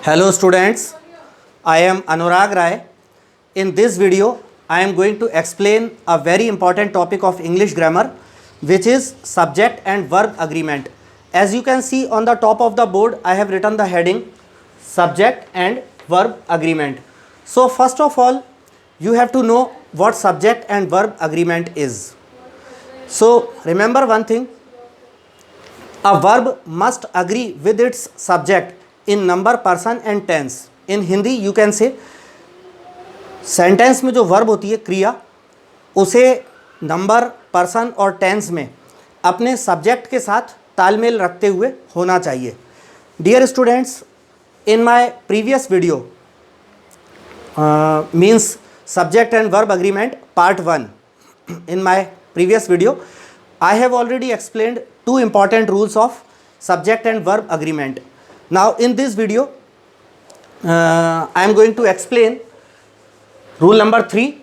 Hello students, I am Anurag Rai. In this video, I am going to explain a very important topic of English grammar, which is subject and verb agreement. As you can see on the top of the board, I have written the heading subject and verb agreement. So first of all, you have to know what subject and verb agreement is. So remember one thing, a verb must agree with its subject in number, person and tense. In Hindi you can say sentence में जो verb होती है क्रिया, उसे number, person और tense में अपने subject के साथ तालमेल रखते हुए होना चाहिए. Dear students, in my previous video means subject and verb agreement part 1, in my previous video I have already explained two important rules of subject and verb agreement. Now in this video I am going to explain rule number 3,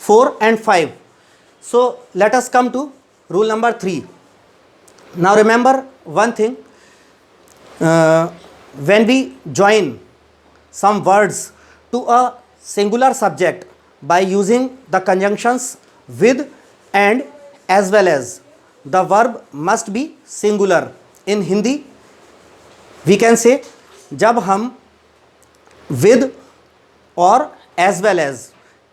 4 and 5. So let us come to rule number 3. Now remember one thing, when we join some words to a singular subject by using the conjunctions with and as well as, the verb must be singular. In Hindi we can say, जब हम with और as well as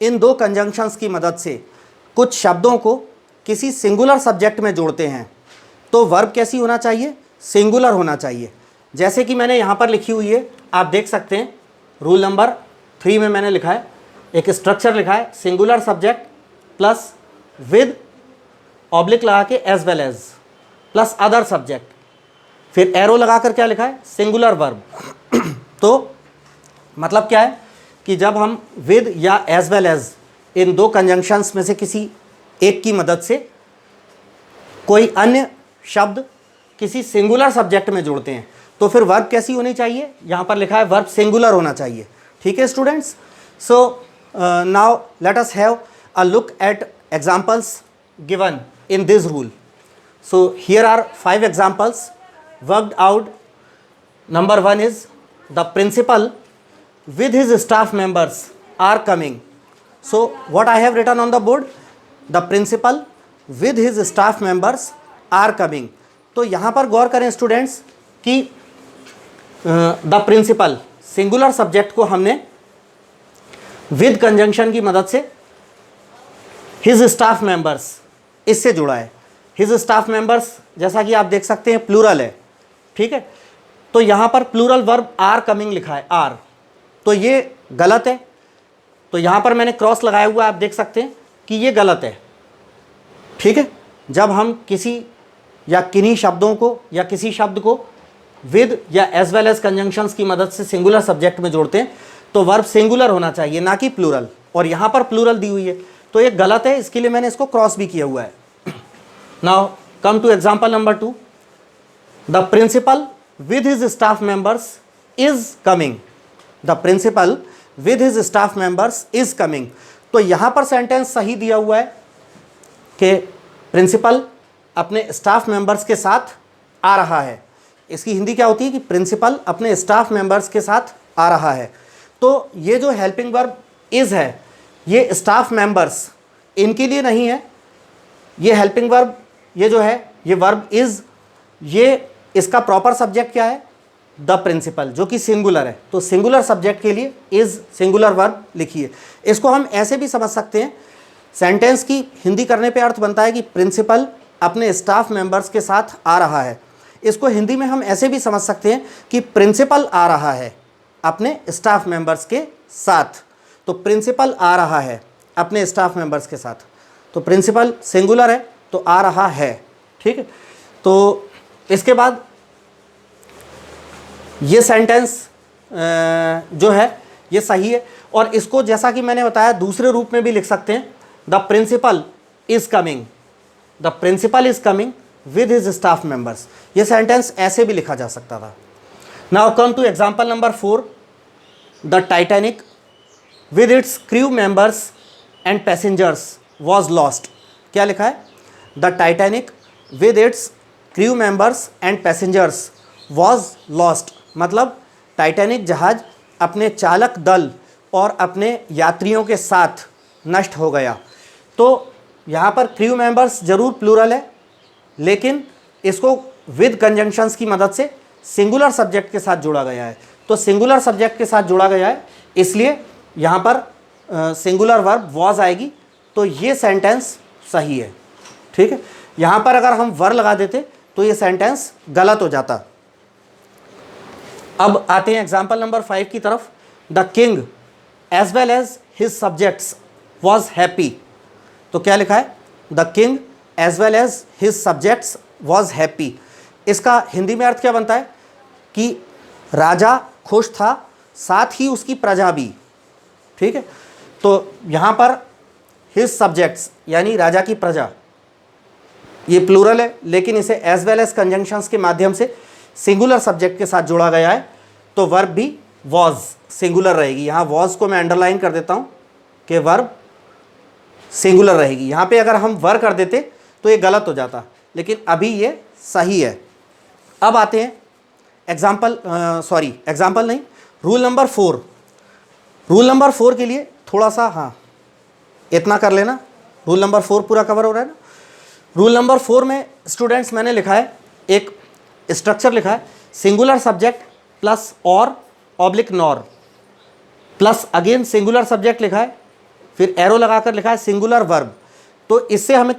इन दो conjunctions की मदद से कुछ शब्दों को किसी सिंगुलर सब्जेक्ट में जोड़ते हैं तो वर्ब कैसी होना चाहिए? सिंगुलर होना चाहिए. जैसे कि मैंने यहाँ पर लिखी हुई है, आप देख सकते हैं रूल नंबर 3 में मैंने लिखा है, एक स्ट्रक्चर लिखा है, singular subject plus with oblique लगा के as well as plus other subject, फिर एरो लगा कर क्या लिखा है? Singular verb. तो मतलब क्या है कि जब हम विद या एज वेल एज इन दो कंजंक्शंस में से किसी एक की मदद से कोई अन्य शब्द किसी सिंगुलर सब्जेक्ट में जोड़ते हैं तो फिर वर्ब कैसी होनी चाहिए? यहाँ पर लिखा है वर्ब सिंगुलर होना चाहिए. ठीक है students. So now let us have a look at examples given in this rule. So here are 5 examples worked out. Number 1 is the principal with his staff members are coming. So what I have written on the board, the principal with his staff members are coming. तो यहाँ पर गौर करें students कि the principal singular subject को हमने with conjunction की मदद से हिज स्टाफ मेंबर्स इससे जुड़ा है. हिज स्टाफ मेंबर्स जैसा कि आप देख सकते हैं प्लूरल है. ठीक है, तो यहाँ पर प्लूरल वर्ब आर कमिंग लिखा है, आर, तो ये गलत है. तो यहाँ पर मैंने क्रॉस लगाया हुआ, आप देख सकते हैं कि ये गलत है. ठीक है, जब हम किसी या किन्हीं शब्दों को या किसी शब्द को विद या एज वेल एज कंजंक्शंस की मदद से सिंगुलर सब्जेक्ट में जोड़ते हैं तो वर्ब सिंगुलर होना चाहिए, ना कि प्लूरल. और यहाँ पर प्लूरल दी हुई है तो ये गलत है, इसके लिए मैंने इसको क्रॉस भी किया हुआ है. Now come to example number 2. The principal with his staff members is coming. The principal with his staff members is coming. तो यहाँ पर सेंटेंस सही दिया हुआ है कि प्रिंसिपल अपने स्टाफ मेंबर्स के साथ आ रहा है. इसकी हिंदी क्या होती है कि प्रिंसिपल अपने स्टाफ मेंबर्स के साथ आ रहा है. तो ये जो हेल्पिंग वर्ब इज है, ये स्टाफ मेंबर्स इनके लिए नहीं है. ये हेल्पिंग वर्ब, ये जो है ये वर्ब इज, ये इसका प्रॉपर सब्जेक्ट क्या है? द प्रिंसिपल, जो कि सिंगुलर है. तो सिंगुलर सब्जेक्ट के लिए इज सिंगुलर वर्ब लिखिए. इसको हम ऐसे भी समझ सकते हैं, सेंटेंस की हिंदी करने पे अर्थ बनता है कि प्रिंसिपल अपने स्टाफ मेंबर्स के साथ आ रहा है. इसको हिंदी में हम ऐसे भी समझ सकते हैं कि प्रिंसिपल आ रहा है अपने स्टाफ मेंबर्स के साथ. तो प्रिंसिपल आ रहा है अपने स्टाफ मेंबर्स के साथ, तो प्रिंसिपल सिंगुलर है तो आ रहा है. ठीक है, तो इसके बाद ये सेंटेंस जो है ये सही है. और इसको जैसा कि मैंने बताया दूसरे रूप में भी लिख सकते हैं, the principal is coming. The principal is coming with his staff members. ये सेंटेंस ऐसे भी लिखा जा सकता था. Now come to example number 4. The Titanic with its crew members and passengers was lost. क्या लिखा है? The Titanic with its crew members and passengers was lost. मतलब टाइटैनिक जहाज़ अपने चालक दल और अपने यात्रियों के साथ नष्ट हो गया। तो यहाँ पर क्रू मेंबर्स जरूर प्लूरल है, लेकिन इसको विद कंजंक्शंस की मदद से सिंगुलर सब्जेक्ट के साथ जोड़ा गया है। तो सिंगुलर सब्जेक्ट के साथ जोड़ा गया है, इसलिए यहाँ पर सिंगुलर वर्ब वॉज आएगी। तो ये सेंटेंस सही है। ठीक है, यहाँ पर अगर हम वर लगा देते तो ये सेंटेंस गलत हो जाता। अब आते हैं एग्जाम्पल नंबर 5 की तरफ। The king as well as his subjects was happy. तो क्या लिखा है? The king as well as his subjects was happy. इसका हिंदी में अर्थ क्या बनता है कि राजा खुश था, साथ ही उसकी प्रजा भी। ठीक है, तो यहाँ पर हिज सब्जेक्ट्स यानी राजा की प्रजा, ये प्लूरल है, लेकिन इसे एज वेल एज कंजंक्शंस के माध्यम से सिंगुलर सब्जेक्ट के साथ जोड़ा गया है। तो वर्ब भी वॉज सिंगुलर रहेगी। यहाँ वॉज को मैं अंडरलाइन कर देता हूँ कि वर्ब सिंगुलर रहेगी। यहाँ पे अगर हम वर कर देते तो ये गलत हो जाता, लेकिन अभी ये सही है। अब आते हैं एग्जाम्पल नहीं, रूल नंबर 4। रूल नंबर 4 के लिए थोड़ा सा, हाँ इतना कर लेना, रूल नंबर 4 पूरा कवर हो रहा है ना। रूल नंबर 4 में स्टूडेंट्स मैंने लिखा है, एक स्ट्रक्चर लिखा है, singular subject plus or oblique nor plus again singular subject लिखा है, फिर एरो लगाकर लिखा है सिंगुलर वर्ब। तो इससे हमें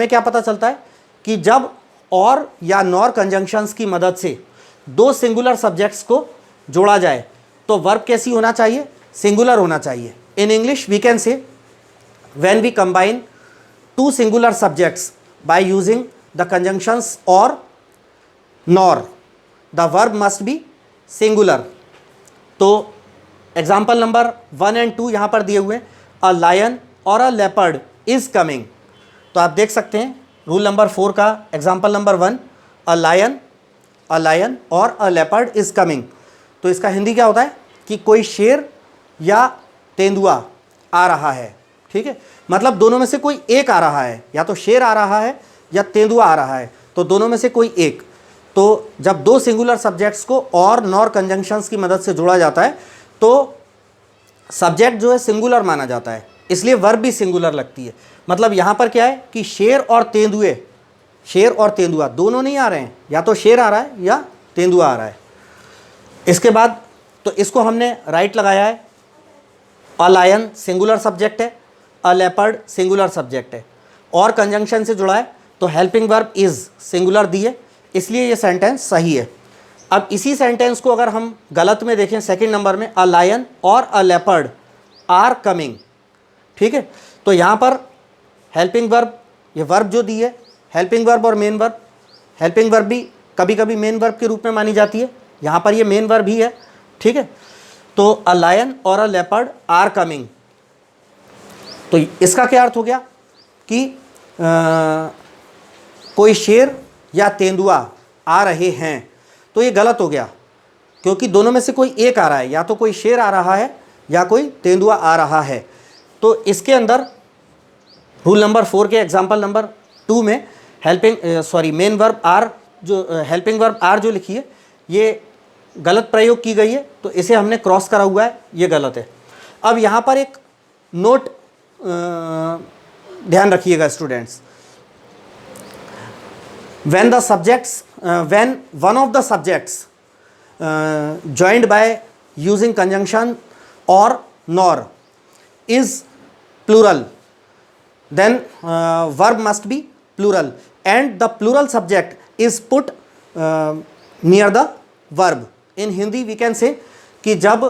क्या पता चलता है कि जब और या नॉर कंजंक्शंस की मदद से दो सिंगुलर सब्जेक्ट्स को जोड़ा जाए तो वर्ब कैसी होना चाहिए? सिंगुलर होना चाहिए। In English we can say when we combine two singular subjects by using the conjunctions or nor, the verb must be singular. तो एग्जाम्पल नंबर 1 एंड 2 यहाँ पर दिए हुए हैं। अ लायन और अ लेपर्ड इज कमिंग। तो आप देख सकते हैं रूल नंबर 4 का एग्जाम्पल नंबर 1, अ लायन और अ लेपर्ड इज कमिंग। तो इसका हिंदी क्या होता है कि कोई शेर या तेंदुआ आ रहा है। ठीक है, मतलब दोनों में से कोई एक आ रहा है, या तो शेर आ रहा है या तेंदुआ आ रहा है, तो दोनों में से कोई एक। तो जब दो सिंगुलर सब्जेक्ट्स को और नॉर कंजंक्शंस की मदद से जोड़ा जाता है तो सब्जेक्ट जो है सिंगुलर माना जाता है, इसलिए वर्ब भी सिंगुलर लगती है। मतलब यहाँ पर क्या है कि शेर और तेंदुआ दोनों नहीं आ रहे हैं, या तो शेर आ रहा है या तेंदुआ आ रहा है। इसके बाद तो इसको हमने राइट लगाया है। अ लायन सिंगुलर सब्जेक्ट है, अ लेपर्ड सिंगुलर सब्जेक्ट है, और कंजंक्शन से जुड़ा है, तो हेल्पिंग वर्ब इज सिंगुलर दी है, इसलिए ये सेंटेंस सही है। अब इसी सेंटेंस को अगर हम गलत में देखें, सेकंड नंबर में, अ लायन और अ लेपर्ड आर कमिंग। ठीक है, तो यहाँ पर हेल्पिंग वर्ब, ये वर्ब जो दी है, हेल्पिंग वर्ब और मेन वर्ब, हेल्पिंग वर्ब भी कभी कभी मेन वर्ब के रूप में मानी जाती है, यहाँ पर ये मेन वर्ब ही है। ठीक है, तो अ लायन और अ लेपर्ड आर कमिंग। तो इसका क्या अर्थ हो गया कि कोई शेर या तेंदुआ आ रहे हैं। तो ये गलत हो गया, क्योंकि दोनों में से कोई एक आ रहा है, या तो कोई शेर आ रहा है या कोई तेंदुआ आ रहा है। तो इसके अंदर रूल नंबर 4 के एग्जाम्पल नंबर 2 में मेन वर्ब आर, जो हेल्पिंग वर्ब आर जो लिखी है, ये गलत प्रयोग की गई है, तो इसे हमने क्रॉस करा हुआ है, ये गलत है। अब यहाँ पर एक नोट ध्यान रखिएगा students. when one of the subjects joined by using conjunction or nor is plural, then verb must be plural, and the plural subject is put near the verb. In Hindi we can say कि जब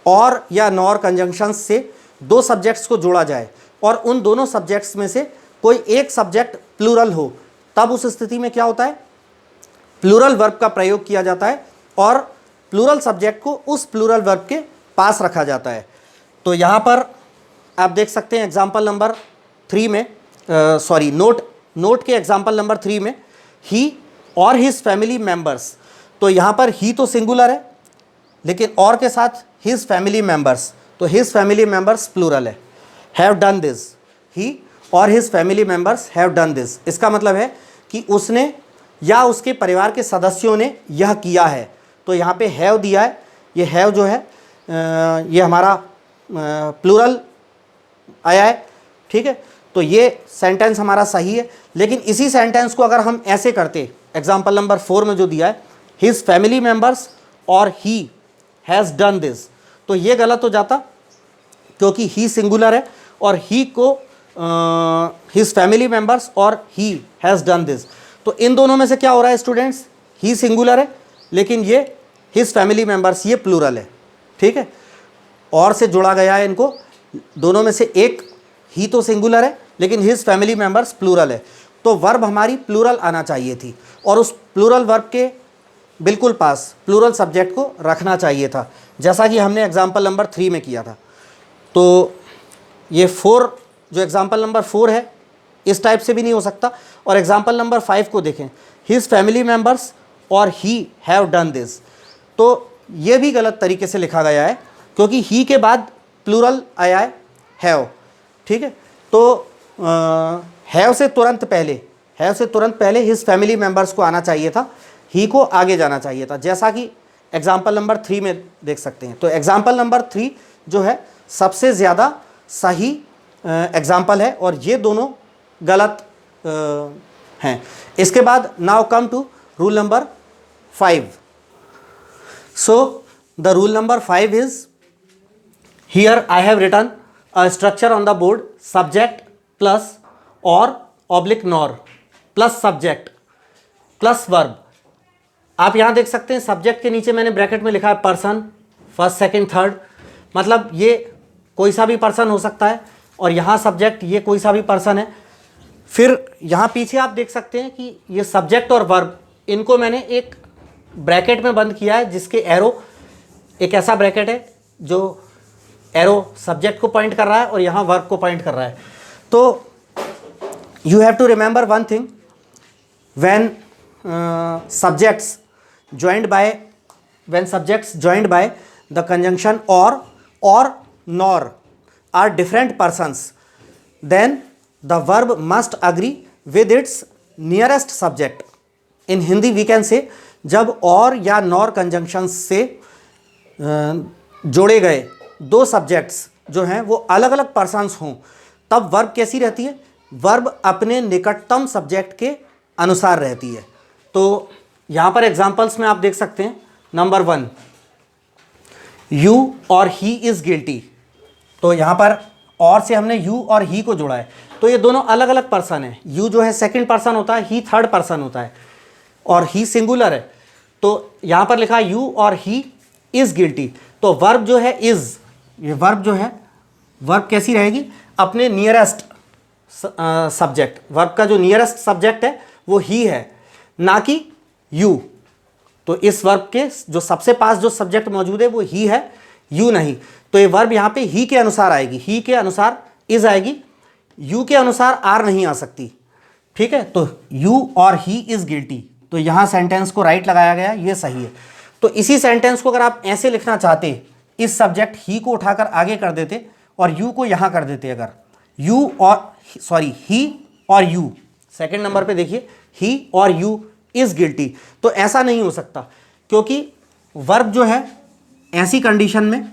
और या nor conjunctions से दो subjects को जोड़ा जाए और उन दोनों सब्जेक्ट्स में से कोई एक सब्जेक्ट प्लूरल हो, तब उस स्थिति में क्या होता है? प्लूरल वर्ब का प्रयोग किया जाता है और प्लूरल सब्जेक्ट को उस प्लूरल वर्ब के पास रखा जाता है। तो यहाँ पर आप देख सकते हैं एग्जाम्पल नंबर 3 में, नोट के एग्जाम्पल नंबर 3 में, ही और हिज फैमिली मेंबर्स। तो यहाँ पर ही तो सिंगुलर है, लेकिन और के साथ हिज फैमिली मेंबर्स, तो हिज फैमिली मेंबर्स प्लूरल है। हैव डन दिस, ही और his family members have done this. इसका मतलब है कि उसने या उसके परिवार के सदस्यों ने यह किया है। तो यहाँ पे हैव दिया है, ये हैव जो है ये हमारा प्लूरल आया है, ठीक है। तो ये सेंटेंस हमारा सही है। लेकिन इसी सेंटेंस को अगर हम ऐसे करते, एग्जाम्पल नंबर 4 में जो दिया है, हिज फैमिली मेम्बर्स और ही हैज़ डन दिस, तो ये गलत हो जाता, क्योंकि ही सिंगुलर है और ही को हिज फैमिली मेम्बर्स और ही हैज़ डन दिस। तो इन दोनों में से क्या हो रहा है स्टूडेंट्स, ही सिंगुलर है लेकिन ये हिज फैमिली मेम्बर्स ये प्लूरल है, ठीक है। और से जुड़ा गया है इनको, दोनों में से एक ही तो सिंगुलर है लेकिन हिज फैमिली मेम्बर्स प्लूरल है। तो वर्ब हमारी प्लूरल आना चाहिए थी और उस प्लूरल वर्ब के बिल्कुल पास प्लूरल सब्जेक्ट को रखना चाहिए था, जैसा कि हमने एग्जाम्पल नंबर 3 में किया था। तो ये 4 जो एग्जाम्पल नंबर 4 है इस टाइप से भी नहीं हो सकता। और एग्जाम्पल नंबर 5 को देखें, हिज फैमिली मेम्बर्स और ही हैव डन दिस, तो ये भी गलत तरीके से लिखा गया है क्योंकि ही के बाद प्लूरल आया है हैव, ठीक है। तो हैव से तुरंत पहले हिज फैमिली मेम्बर्स को आना चाहिए था, ही को आगे जाना चाहिए था, जैसा कि एग्जाम्पल नंबर 3 में देख सकते हैं। तो एग्जाम्पल नंबर 3 जो है सबसे ज़्यादा सही एग्जाम्पल है और ये दोनों गलत हैं। इसके बाद now come to rule number 5। So the rule number 5 is, here I have written a structure on the board, subject plus or oblique nor plus subject plus verb. आप यहाँ देख सकते हैं सब्जेक्ट के नीचे मैंने ब्रैकेट में लिखा है पर्सन, फर्स्ट सेकंड थर्ड, मतलब ये कोई सा भी पर्सन हो सकता है, और यहाँ सब्जेक्ट ये कोई सा भी पर्सन है। फिर यहाँ पीछे आप देख सकते हैं कि ये सब्जेक्ट और वर्ब, इनको मैंने एक ब्रैकेट में बंद किया है जिसके एरो, एक ऐसा ब्रैकेट है जो एरो सब्जेक्ट को पॉइंट कर रहा है और यहाँ वर्ब को पॉइंट कर रहा है। तो you have to remember one thing, when subjects joined by the conjunction or nor are different persons, then the verb must agree with its nearest subject. In Hindi we can say, जब और या nor conjunctions से जोड़े गए दो subjects जो हैं वो अलग अलग पर्सन्स हों, तब वर्ब कैसी रहती है, वर्ब अपने निकटतम सब्जेक्ट के अनुसार रहती है। तो यहाँ पर एग्जाम्पल्स में आप देख सकते हैं, नंबर 1, यू और ही इज़ गिल्टी। तो यहाँ पर और से हमने यू और ही को जोड़ा है, तो ये दोनों अलग अलग पर्सन है। यू जो है सेकंड पर्सन होता है, ही थर्ड पर्सन होता है और ही सिंगुलर है। तो यहाँ पर लिखा है यू और ही इज़ गिल्टी। तो वर्ब जो है इज़, ये वर्ब जो है, वर्ब कैसी रहेगी, अपने नियरेस्ट सब्जेक्ट, वर्ब का जो नियरेस्ट सब्जेक्ट है वो ही है, ना कि यू। तो इस वर्ब के जो सबसे पास जो सब्जेक्ट मौजूद है वो ही है, यू नहीं। तो ये वर्ब यहाँ पे ही के अनुसार आएगी, ही के अनुसार इज आएगी, यू के अनुसार आर नहीं आ सकती, ठीक है। तो यू और ही इज गिल्टी, तो यहाँ सेंटेंस को राइट लगाया गया, ये सही है। तो इसी सेंटेंस को अगर आप ऐसे लिखना चाहते, इस सब्जेक्ट ही को उठाकर आगे कर देते और यू को यहाँ कर देते, अगर यू और ही और यू, सेकेंड नंबर पे देखिए, ही और यू इज गिल्टी, तो ऐसा नहीं हो सकता, क्योंकि वर्ब जो है ऐसी कंडीशन में,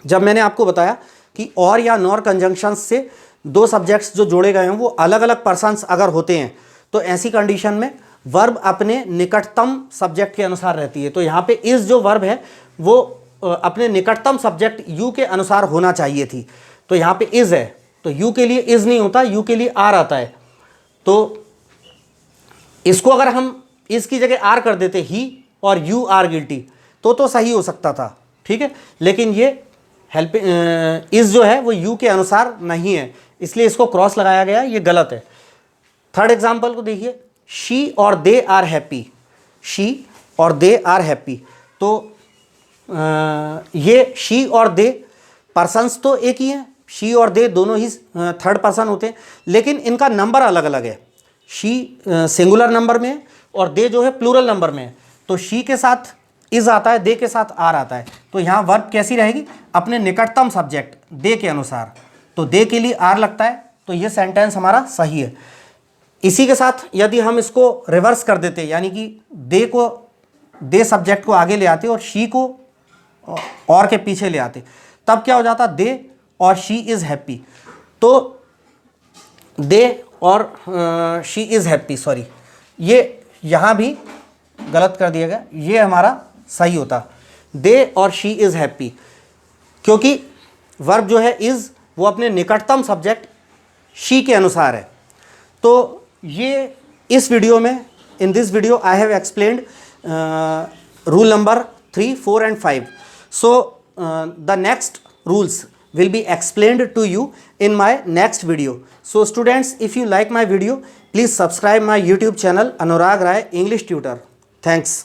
जब मैंने आपको बताया कि और या नॉर कंजंक्शंस से दो सब्जेक्ट्स जो जोड़े गए हैं वो अलग अलग पर्सन्स अगर होते हैं, तो ऐसी कंडीशन में वर्ब अपने निकटतम सब्जेक्ट के अनुसार रहती है। तो यहाँ पे इज जो वर्ब है वो अपने निकटतम सब्जेक्ट यू के अनुसार होना चाहिए थी, तो यहाँ पे इज है, तो यू के लिए इज नहीं होता, यू के लिए आर आता है। तो इसको अगर हम इसकी जगह आर कर देते, ही और यू आर गिल्टी, तो सही हो सकता था, ठीक है। लेकिन ये हेल्प इज जो है वो यू के अनुसार नहीं है, इसलिए इसको क्रॉस लगाया गया, ये गलत है। थर्ड एग्जाम्पल को देखिए, शी और दे आर हैप्पी, शी और दे आर हैप्पी। तो ये शी और दे पर्सन्स तो एक ही हैं, शी और दे दोनों ही थर्ड पर्सन होते हैं, लेकिन इनका नंबर अलग अलग है। शी सिंगुलर नंबर में और दे जो है प्लूरल नंबर में है। तो शी के साथ इज आता है, दे के साथ आर आता है। तो यहाँ वर्ब कैसी रहेगी, अपने निकटतम सब्जेक्ट दे के अनुसार। तो दे के लिए आर लगता है, तो ये सेंटेंस हमारा सही है। इसी के साथ यदि हम इसको रिवर्स कर देते, यानी कि दे को दे सब्जेक्ट को आगे ले आते और शी को और के पीछे ले आते, तब क्या हो जाता, दे और शी इज़ हैप्पी। तो दे और शी इज़ हैप्पी, सॉरी ये यहाँ भी गलत कर दिया गया, ये हमारा सही होता, दे और शी इज़ हैप्पी, क्योंकि वर्ब जो है इज़ वो अपने निकटतम सब्जेक्ट शी के अनुसार है। तो ये इस वीडियो में, in this video I have explained rule number 3, 4 and 5. So the next rules will be explained to you in my next video. So students, if you like my video, please subscribe my YouTube channel Anurag Rai English Tutor. Thanks.